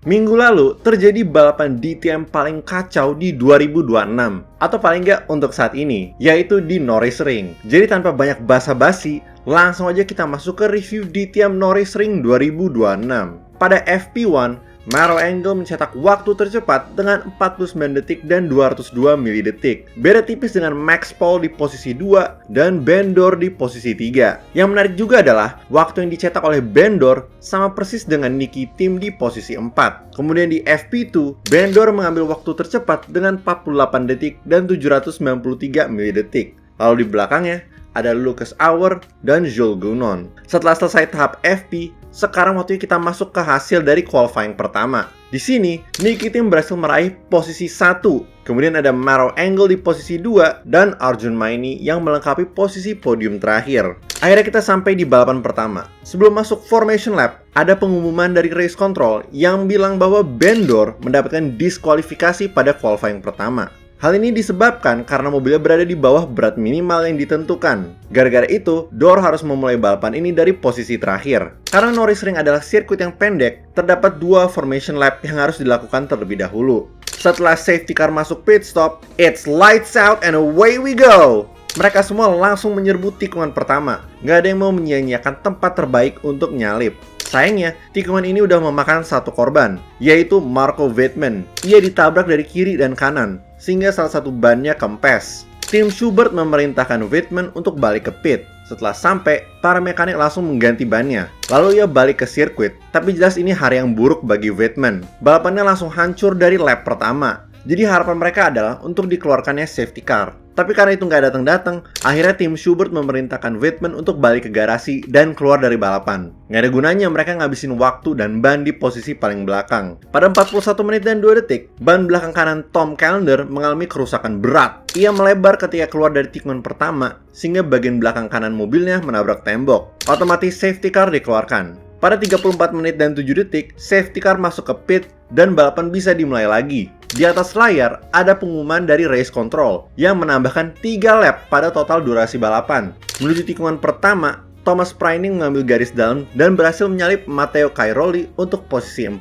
Minggu lalu terjadi balapan DTM paling kacau di 2026, atau paling nggak untuk saat ini, yaitu di Norris Ring. Jadi tanpa banyak basa-basi, langsung aja kita masuk ke review DTM Norris Ring 2026. Pada FP1, Maro Engel mencetak waktu tercepat dengan 49 detik dan 202 milidetik. Beda tipis dengan Max Paul di posisi 2 dan Bendor di posisi 3. Yang menarik juga adalah waktu yang dicetak oleh Bendor sama persis dengan Nicky Tim di posisi 4. Kemudian di FP2, Bendor mengambil waktu tercepat dengan 48 detik dan 793 milidetik. Lalu di belakangnya ada Lucas Auer dan Jules Gounon. Setelah selesai tahap FP, sekarang waktunya kita masuk ke hasil dari qualifying pertama. Di sini, Nicky Tim berhasil meraih posisi 1. Kemudian ada Maro Engel di posisi 2 dan Arjun Maini yang melengkapi posisi podium terakhir. Akhirnya kita sampai di balapan pertama. Sebelum masuk formation lap, ada pengumuman dari race control yang bilang bahwa Bendor mendapatkan diskualifikasi pada qualifying pertama. Hal ini disebabkan karena mobilnya berada di bawah berat minimal yang ditentukan. Gara-gara itu, Dor harus memulai balapan ini dari posisi terakhir. Karena Norris Ring adalah sirkuit yang pendek, terdapat 2 formation lap yang harus dilakukan terlebih dahulu. Setelah safety car masuk pit stop, it's lights out and away we go! Mereka semua langsung menyerbu tikungan pertama. Nggak ada yang mau menyia-nyiakan tempat terbaik untuk nyalip. Sayangnya, tikungan ini udah memakan satu korban, yaitu Marco Wittmann. Ia ditabrak dari kiri dan kanan, sehingga salah satu bannya kempes. Tim Schubert memerintahkan Wittmann untuk balik ke pit. Setelah sampai, para mekanik langsung mengganti bannya. Lalu ia balik ke sirkuit, tapi jelas ini hari yang buruk bagi Wittmann. Balapannya langsung hancur dari lap pertama. Jadi harapan mereka adalah untuk dikeluarkannya safety car. Tapi karena itu nggak datang-datang, akhirnya tim Schubert memerintahkan Wittmann untuk balik ke garasi dan keluar dari balapan. Nggak ada gunanya mereka ngabisin waktu dan ban di posisi paling belakang. Pada 41 menit dan 2 detik, ban belakang kanan Tom Callender mengalami kerusakan berat. Ia melebar ketika keluar dari tikungan pertama, sehingga bagian belakang kanan mobilnya menabrak tembok. Otomatis safety car dikeluarkan. Pada 34 menit dan 7 detik, safety car masuk ke pit dan balapan bisa dimulai lagi. Di atas layar ada pengumuman dari race control yang menambahkan 3 lap pada total durasi balapan. Menuju tikungan pertama, Thomas Preining mengambil garis dalam dan berhasil menyalip Matteo Cairoli untuk posisi 4.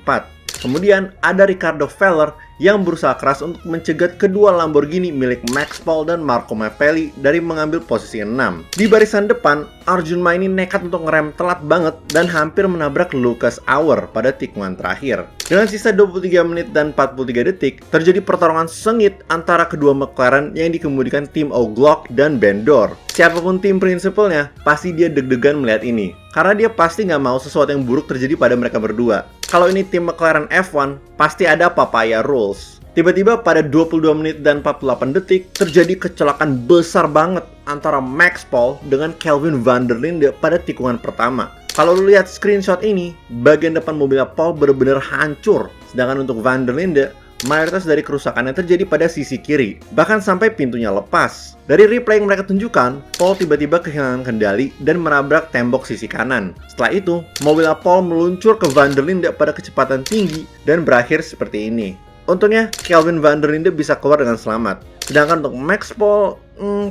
Kemudian ada Ricardo Feller yang berusaha keras untuk mencegat kedua Lamborghini milik Max Paul dan Marco Mappelli dari mengambil posisi 6. Di barisan depan, Arjun Maini nekat untuk ngerem telat banget dan hampir menabrak Lucas Auer pada tikungan terakhir. Dengan sisa 23 menit dan 43 detik, terjadi pertarungan sengit antara kedua McLaren yang dikemudikan tim O'Glock dan Bendor. Siapapun tim prinsipalnya, pasti dia deg-degan melihat ini. Karena dia pasti nggak mau sesuatu yang buruk terjadi pada mereka berdua. Kalau ini tim McLaren F1, pasti ada papaya rules. Tiba-tiba pada 22 menit dan 48 detik, terjadi kecelakaan besar banget antara Max Paul dengan Kelvin van der Linde pada tikungan pertama. Kalau lu lihat screenshot ini, bagian depan mobilnya Paul benar-benar hancur. Sedangkan untuk van der Linde, mayoritas dari kerusakannya terjadi pada sisi kiri, bahkan sampai pintunya lepas. Dari replay yang mereka tunjukkan, Paul tiba-tiba kehilangan kendali dan menabrak tembok sisi kanan. Setelah itu, mobil Paul meluncur ke van der Linde pada kecepatan tinggi dan berakhir seperti ini. Untungnya, Kelvin van der Linde bisa keluar dengan selamat. Sedangkan untuk Max Paul,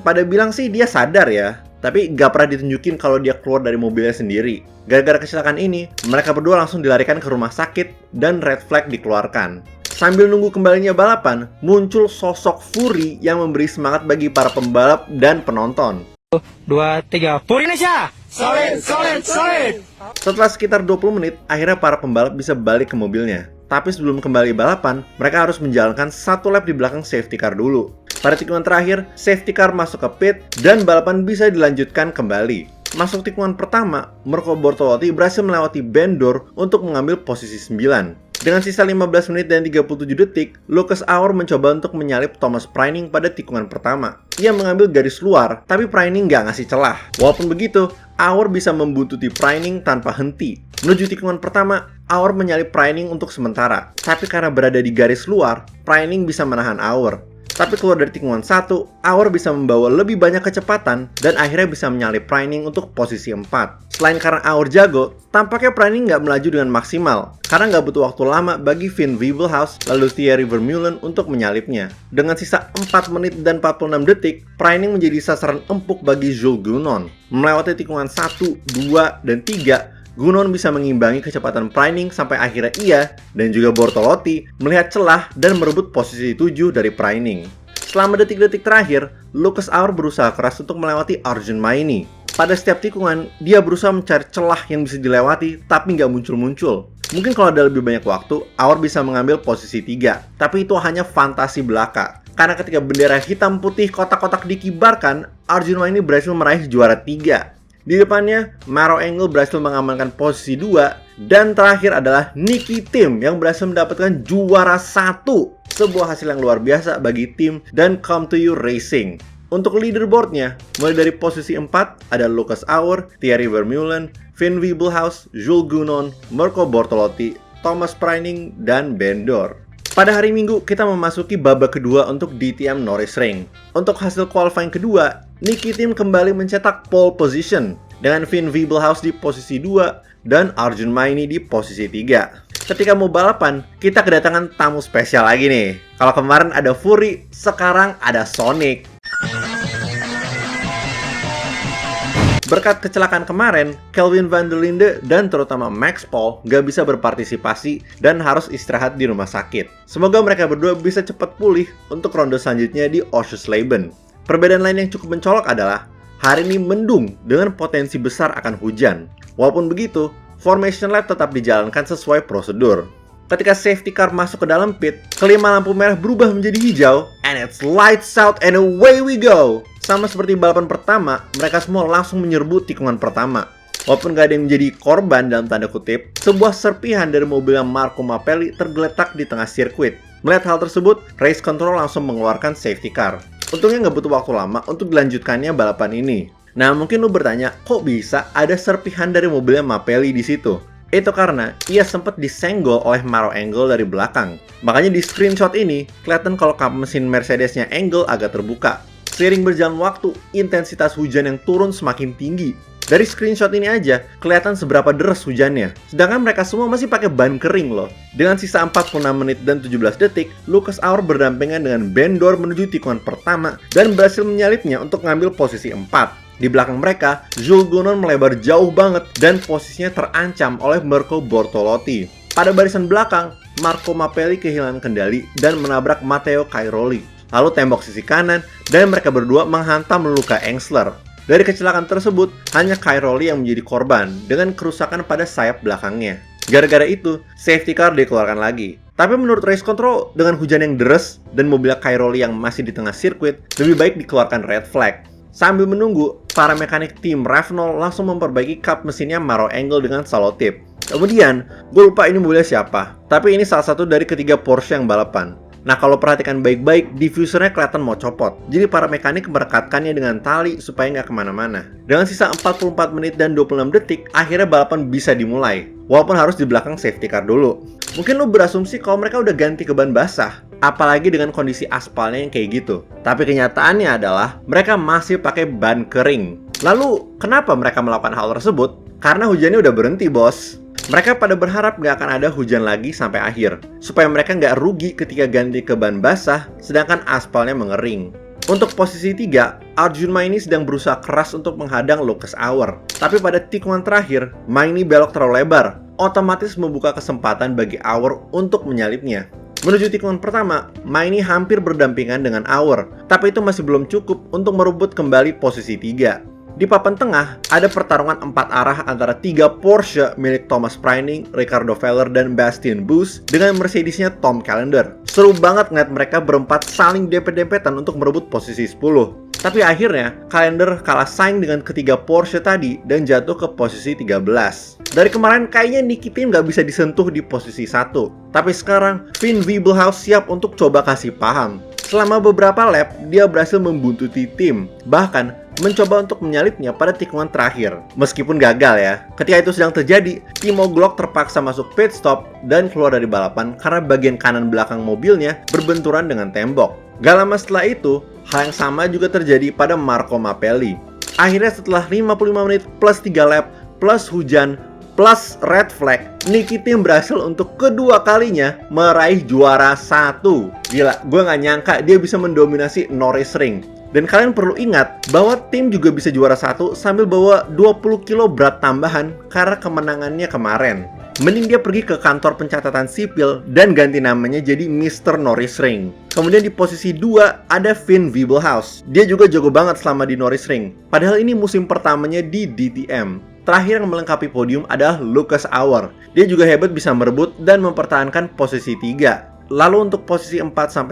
pada bilang sih dia sadar ya, tapi gak pernah ditunjukin kalau dia keluar dari mobilnya sendiri. Gara-gara kecelakaan ini, mereka berdua langsung dilarikan ke rumah sakit dan red flag dikeluarkan. Sambil nunggu kembalinya balapan, muncul sosok Fury yang memberi semangat bagi para pembalap dan penonton. 2, 3, Fury Indonesia! Solid, solid, solid! Setelah sekitar 20 menit, akhirnya para pembalap bisa balik ke mobilnya. Tapi sebelum kembali balapan, mereka harus menjalankan satu lap di belakang safety car dulu. Pada tikungan terakhir, safety car masuk ke pit dan balapan bisa dilanjutkan kembali. Masuk tikungan pertama, Marco Bortolotti berhasil melewati Bendor untuk mengambil posisi 9. Dengan sisa 15 menit dan 37 detik, Lucas Auer mencoba untuk menyalip Thomas Preining pada tikungan pertama. Ia mengambil garis luar, tapi Preining nggak ngasih celah. Walaupun begitu, Auer bisa membuntuti Preining tanpa henti. Menuju tikungan pertama, Auer menyalip Preining untuk sementara. Tapi karena berada di garis luar, Preining bisa menahan Auer. Tapi keluar dari tikungan 1, Auer bisa membawa lebih banyak kecepatan dan akhirnya bisa menyalip Preining untuk posisi 4. Selain karena Auer jago, tampaknya Preining nggak melaju dengan maksimal karena nggak butuh waktu lama bagi Finn Wiebelhaus lalu Thierry Vermeulen untuk menyalipnya. Dengan sisa 4 menit dan 46 detik, Preining menjadi sasaran empuk bagi Jules Gounon. Melewati tikungan 1, 2, dan 3 Gunnon bisa mengimbangi kecepatan Preining sampai akhirnya ia dan juga Bortolotti melihat celah dan merebut posisi 7 dari Preining. Selama detik-detik terakhir, Lucas Auer berusaha keras untuk melewati Arjun Maini. Pada setiap tikungan, dia berusaha mencari celah yang bisa dilewati tapi nggak muncul-muncul. Mungkin kalau ada lebih banyak waktu, Auer bisa mengambil posisi 3, tapi itu hanya fantasi belaka. Karena ketika bendera hitam putih kotak-kotak dikibarkan, Arjun Maini berhasil meraih juara 3. Di depannya, Maro Engel berhasil mengamankan posisi 2, dan terakhir adalah Nicky Tim yang berhasil mendapatkan juara 1. Sebuah hasil yang luar biasa bagi tim dan Come To You Racing. Untuk leaderboardnya, mulai dari posisi 4 ada Lucas Auer, Thierry Vermeulen, Finn Wiebelhaus, Jules Gunnon, Mirko Bortolotti, Thomas Preining, dan Ben D'Or. Pada hari Minggu, kita memasuki babak kedua untuk DTM Norrisring. Untuk hasil qualifying kedua, Nicky Tim kembali mencetak pole position dengan Finn Wiebelhaus di posisi 2 dan Arjun Maini di posisi 3. Ketika mau balapan, kita kedatangan tamu spesial lagi nih. Kalau kemarin ada Fury, sekarang ada Sonic. Berkat kecelakaan kemarin, Kelvin van der Linde dan terutama Max Paul gak bisa berpartisipasi dan harus istirahat di rumah sakit. Semoga mereka berdua bisa cepat pulih untuk ronde selanjutnya di Oschersleben. Perbedaan lain yang cukup mencolok adalah hari ini mendung dengan potensi besar akan hujan. Walaupun begitu, formation lap tetap dijalankan sesuai prosedur. Ketika safety car masuk ke dalam pit, kelima lampu merah berubah menjadi hijau, and it's lights out and away we go! Sama seperti balapan pertama, mereka semua langsung menyerbu tikungan pertama. Walaupun gak ada yang menjadi korban dalam tanda kutip, sebuah serpihan dari mobilnya Marco Mappelli tergeletak di tengah sirkuit. Melihat hal tersebut, race control langsung mengeluarkan safety car. Untungnya gak butuh waktu lama untuk dilanjutkannya balapan ini. Nah, mungkin lu bertanya, kok bisa ada serpihan dari mobilnya Mappelli di situ? Itu karena ia sempat disenggol oleh Maro Engel dari belakang. Makanya di screenshot ini, kelihatan kalau kap mesin Mercedesnya Engel agak terbuka. Seiring berjalan waktu, intensitas hujan yang turun semakin tinggi. Dari screenshot ini aja, kelihatan seberapa deras hujannya. Sedangkan mereka semua masih pakai ban kering loh. Dengan sisa 46 menit dan 17 detik, Lucas Auer berdampingan dengan Ben D'Or menuju tikungan pertama dan berhasil menyalipnya untuk mengambil posisi 4. Di belakang mereka, Jules Gunnon melebar jauh banget dan posisinya terancam oleh Mirko Bortolotti. Pada barisan belakang, Marco Mappelli kehilangan kendali dan menabrak Matteo Cairoli. Lalu tembok sisi kanan, dan mereka berdua menghantam melukai Engsler. Dari kecelakaan tersebut, hanya Cairoli yang menjadi korban dengan kerusakan pada sayap belakangnya. Gara-gara itu, safety car dikeluarkan lagi. Tapi menurut race control, dengan hujan yang deras dan mobil Cairoli yang masih di tengah sirkuit, lebih baik dikeluarkan red flag. Sambil menunggu, para mekanik tim Renault langsung memperbaiki kap mesinnya Maro Engel dengan selotip. Kemudian, gue lupa ini mobilnya siapa, tapi ini salah satu dari ketiga Porsche yang balapan. Nah, kalau perhatikan baik-baik, diffusernya kelihatan mau copot. Jadi para mekanik merekatkannya dengan tali supaya nggak kemana-mana. Dengan sisa 44 menit dan 26 detik, akhirnya balapan bisa dimulai. Walaupun harus di belakang safety car dulu. Mungkin lo berasumsi kalau mereka udah ganti ke ban basah. Apalagi dengan kondisi aspalnya yang kayak gitu. Tapi kenyataannya adalah mereka masih pakai ban kering. Lalu, kenapa mereka melakukan hal tersebut? Karena hujannya udah berhenti, bos. Mereka pada berharap gak akan ada hujan lagi sampai akhir, supaya mereka gak rugi ketika ganti ke ban basah, sedangkan aspalnya mengering. Untuk posisi 3, Arjun Maini sedang berusaha keras untuk menghadang Lucas Auer. Tapi pada tikungan terakhir, Maini belok terlalu lebar, otomatis membuka kesempatan bagi Auer untuk menyalipnya. Menuju tikungan pertama, Maini hampir berdampingan dengan Auer, tapi itu masih belum cukup untuk merebut kembali posisi 3. Di papan tengah, ada pertarungan 4 arah antara 3 Porsche milik Thomas Preining, Ricardo Feller, dan Bastien Bus dengan Mercedesnya Tom Callender. Seru banget ngeliat mereka berempat saling dempet-dempetan untuk merebut posisi 10. Tapi akhirnya, Callender kalah saing dengan ketiga Porsche tadi dan jatuh ke posisi 13. Dari kemarin kayaknya Nicky Tim gak bisa disentuh di posisi 1. Tapi sekarang, Finn Wiebelhaus siap untuk coba kasih paham. Selama beberapa lap, dia berhasil membuntuti tim. Bahkan, mencoba untuk menyalipnya pada tikungan terakhir. Meskipun gagal ya. Ketika itu sedang terjadi, Timo Glock terpaksa masuk pit stop dan keluar dari balapan karena bagian kanan belakang mobilnya berbenturan dengan tembok. Gak lama setelah itu, hal yang sama juga terjadi pada Marco Mappelli. Akhirnya setelah 55 menit plus 3 lap, plus hujan, plus red flag, Nicky Tim berhasil untuk kedua kalinya meraih juara 1. Gila, gue gak nyangka dia bisa mendominasi Norrisring. Dan kalian perlu ingat bahwa tim juga bisa juara 1 sambil bawa 20 kilo berat tambahan karena kemenangannya kemarin. Mending dia pergi ke kantor pencatatan sipil dan ganti namanya jadi Mr. Norris Ring. Kemudian di posisi 2 ada Finn Wiebelhaus. Dia juga jago banget selama di Norris Ring. Padahal ini musim pertamanya di DTM. Terakhir yang melengkapi podium adalah Lucas Auer. Dia juga hebat bisa merebut dan mempertahankan posisi 3. Lalu untuk posisi 4-10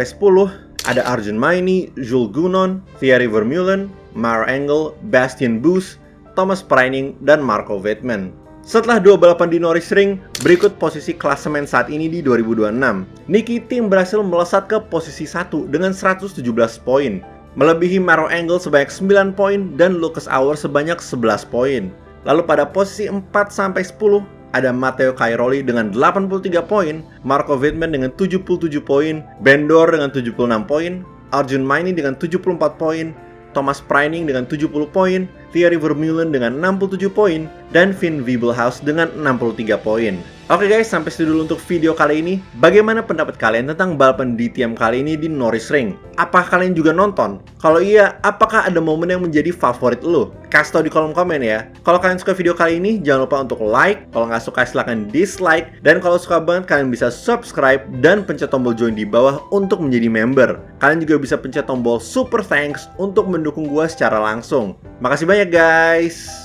ada Arjun Maini, Jules Gounon, Thierry Vermeulen, Maro Engel, Bastian Buus, Thomas Preining, dan Marco Wittmann. Setelah 2 balapan di Norris Ring, berikut posisi klasemen saat ini di 2026. Niki Tim berhasil melesat ke posisi 1 dengan 117 poin, melebihi Maro Engel sebanyak 9 poin dan Lucas Auer sebanyak 11 poin. Lalu pada posisi 4-10 ada Matteo Cairoli dengan 83 poin, Marco Wittmann dengan 77 poin, Ben Door dengan 76 poin, Arjun Maini dengan 74 poin, Thomas Preining dengan 70 poin, Thierry Vermeulen dengan 67 poin, dan Finn Wiebelhaus dengan 63 poin. Oke guys, sampai situ dulu untuk video kali ini. Bagaimana pendapat kalian tentang balapan DTM kali ini di Norris Ring? Apakah kalian juga nonton? Kalau iya, apakah ada momen yang menjadi favorit lo? Kasih tau di kolom komen ya. Kalau kalian suka video kali ini, jangan lupa untuk like. Kalau nggak suka, silahkan dislike. Dan kalau suka banget, kalian bisa subscribe dan pencet tombol join di bawah untuk menjadi member. Kalian juga bisa pencet tombol super thanks untuk mendukung gua secara langsung. Makasih banyak guys.